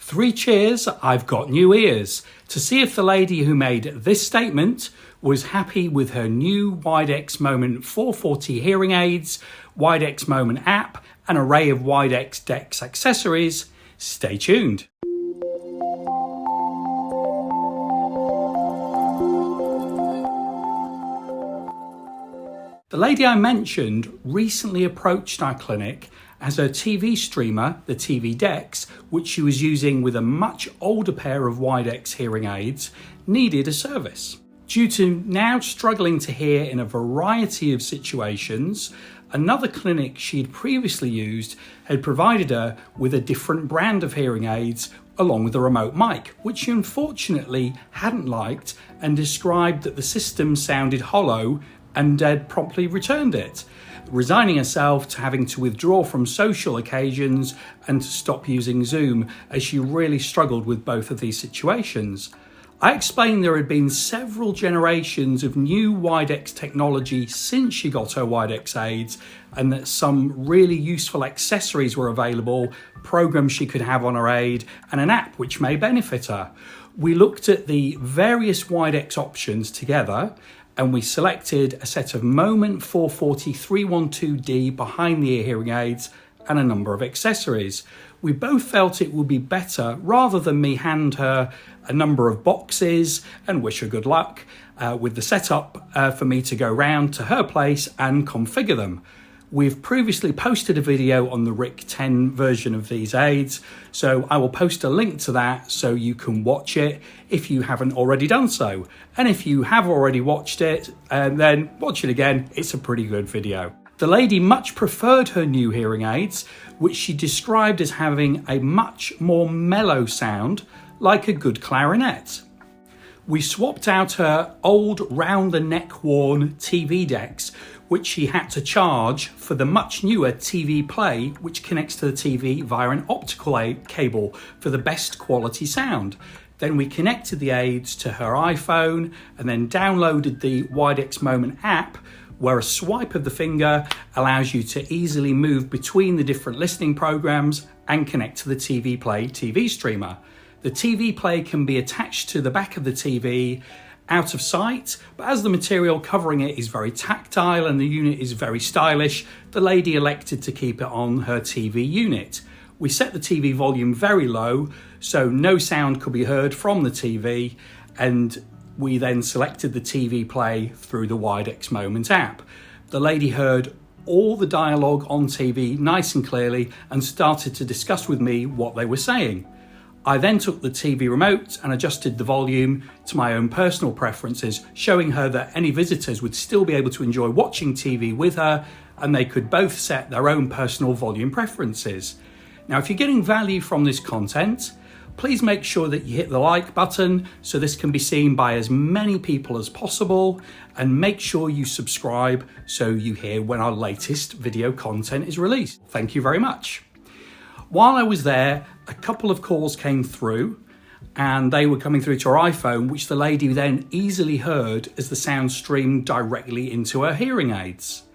3 cheers, I've got new ears. To see if the lady who made this statement was happy with her new Widex Moment 440 hearing aids, Widex Moment App, an array of Widex DEX accessories, stay tuned. The lady I mentioned recently approached our clinic as her TV streamer, the RC-Dex, which she was using with a much older pair of Widex hearing aids, needed a service. Due to now struggling to hear in a variety of situations, another clinic she'd previously used had provided her with a different brand of hearing aids along with a remote mic, which she unfortunately hadn't liked and described that the system sounded hollow and had promptly returned it, resigning herself to having to withdraw from social occasions and to stop using Zoom as she really struggled with both of these situations. I explained there had been several generations of new Widex technology since she got her Widex aids and that some really useful accessories were available, programs she could have on her aid and an app which may benefit her. We looked at the various Widex options together and we selected a set of Moment 440 312D behind the ear hearing aids and a number of accessories. We both felt it would be better rather than me hand her a number of boxes and wish her good luck with the setup for me to go round to her place and configure them. We've previously posted a video on the RIC 10 version of these aids, so I will post a link to that so you can watch it if you haven't already done so. And if you have already watched it, then watch it again, it's a pretty good video. The lady much preferred her new hearing aids, which she described as having a much more mellow sound, like a good clarinet. We swapped out her old round-the-neck worn RC-Dex, which she had to charge for the much newer TV Play, which connects to the TV via an optical cable for the best quality sound. Then we connected the aids to her iPhone and then downloaded the Widex Moment app, where a swipe of the finger allows you to easily move between the different listening programs and connect to the TV Play TV streamer. The TV Play can be attached to the back of the TV out of sight, but as the material covering it is very tactile and the unit is very stylish, the lady elected to keep it on her TV unit. We set the TV volume very low, so no sound could be heard from the TV, and we then selected the TV Play through the Widex Moment app. The lady heard all the dialogue on TV nice and clearly and started to discuss with me what they were saying. I then took the TV remote and adjusted the volume to my own personal preferences, showing her that any visitors would still be able to enjoy watching TV with her and they could both set their own personal volume preferences. Now, if you're getting value from this content, please make sure that you hit the like button so this can be seen by as many people as possible, and make sure you subscribe so you hear when our latest video content is released. Thank you very much. While I was there, a couple of calls came through and they were coming through to her iPhone, which the lady then easily heard as the sound streamed directly into her hearing aids.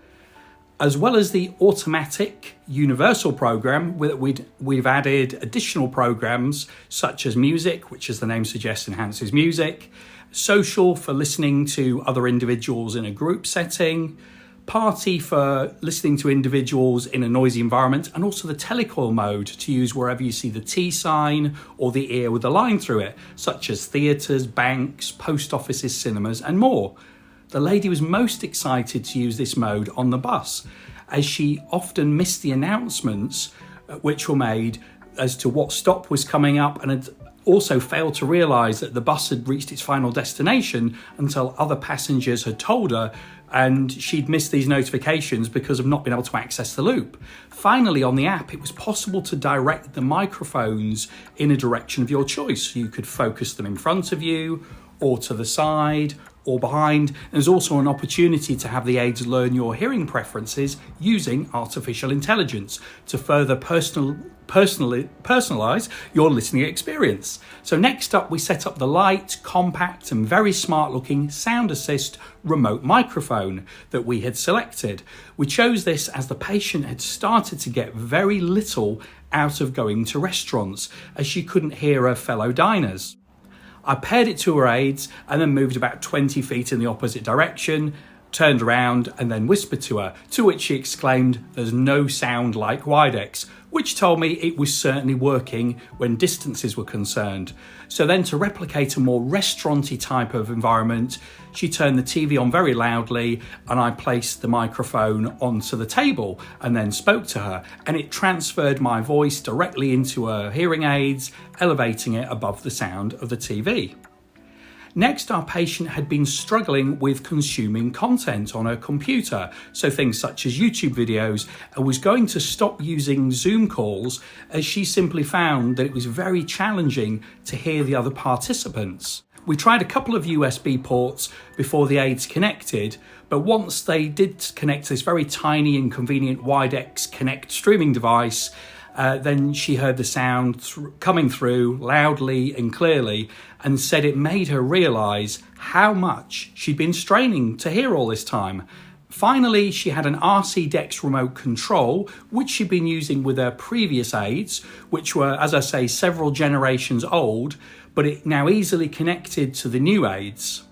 As well as the automatic universal program, we've added additional programs such as music, which as the name suggests enhances music, social for listening to other individuals in a group setting, party for listening to individuals in a noisy environment, and also the Telecoil mode to use wherever you see the T sign or the ear with a line through it, such as theatres, banks, post offices, cinemas and more. The lady was most excited to use this mode on the bus, as she often missed the announcements which were made as to what stop was coming up, and had also failed to realise that the bus had reached its final destination until other passengers had told her, and she'd missed these notifications because of not being able to access the loop. Finally, on the app, it was possible to direct the microphones in a direction of your choice. You could focus them in front of you or to the side or behind. There's also an opportunity to have the aids learn your hearing preferences using artificial intelligence to further personalize your listening experience. So next up, we set up the light, compact and very smart looking Sound Assist remote microphone that we had selected. We chose this as the patient had started to get very little out of going to restaurants, as she couldn't hear her fellow diners. I paired it to her aids and then moved about 20 feet in the opposite direction, turned around and then whispered to her, to which she exclaimed, "There's no sound like Widex," which told me it was certainly working when distances were concerned. So then, to replicate a more restaurant-y type of environment, she turned the TV on very loudly and I placed the microphone onto the table and then spoke to her, and it transferred my voice directly into her hearing aids, elevating it above the sound of the TV. Next, our patient had been struggling with consuming content on her computer, so things such as YouTube videos, and was going to stop using Zoom calls as she simply found that it was very challenging to hear the other participants. We tried a couple of USB ports before the aids connected, but once they did connect to this very tiny and convenient Widex Connect streaming device, then she heard the sound coming through loudly and clearly, and said it made her realise how much she'd been straining to hear all this time. Finally, she had an RC-Dex remote control, which she'd been using with her previous aids, which were, as I say, several generations old, but it now easily connected to the new aids.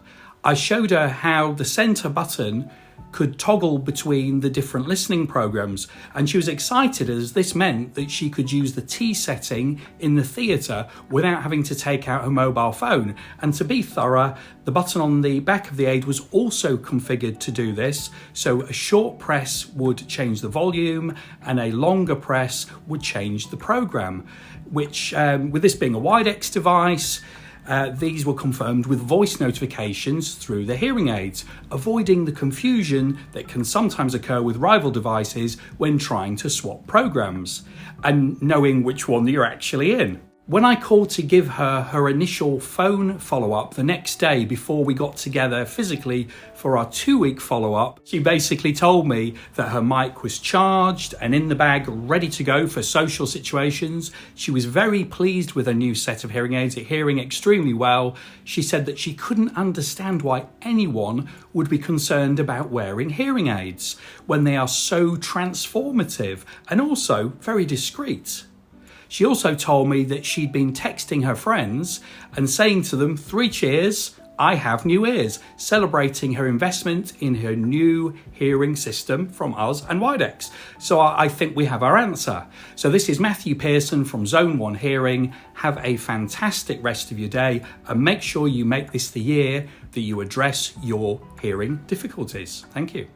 I showed her how the centre button could toggle between the different listening programs, and she was excited as this meant that she could use the T setting in the theatre without having to take out her mobile phone. And to be thorough, the button on the back of the aid was also configured to do this, so a short press would change the volume and a longer press would change the program, which with this being a Widex device, these were confirmed with voice notifications through the hearing aids, avoiding the confusion that can sometimes occur with rival devices when trying to swap programs and knowing which one you're actually in. When I called to give her her initial phone follow-up the next day before we got together physically for our 2-week follow-up, she basically told me that her mic was charged and in the bag, ready to go for social situations. She was very pleased with her new set of hearing aids, hearing extremely well. She said that she couldn't understand why anyone would be concerned about wearing hearing aids when they are so transformative and also very discreet. She also told me that she'd been texting her friends and saying to them, 3 cheers, I have new ears, celebrating her investment in her new hearing system from us and Widex. So I think we have our answer. So this is Matthew Pearson from Zone 1 Hearing. Have a fantastic rest of your day and make sure you make this the year that you address your hearing difficulties. Thank you.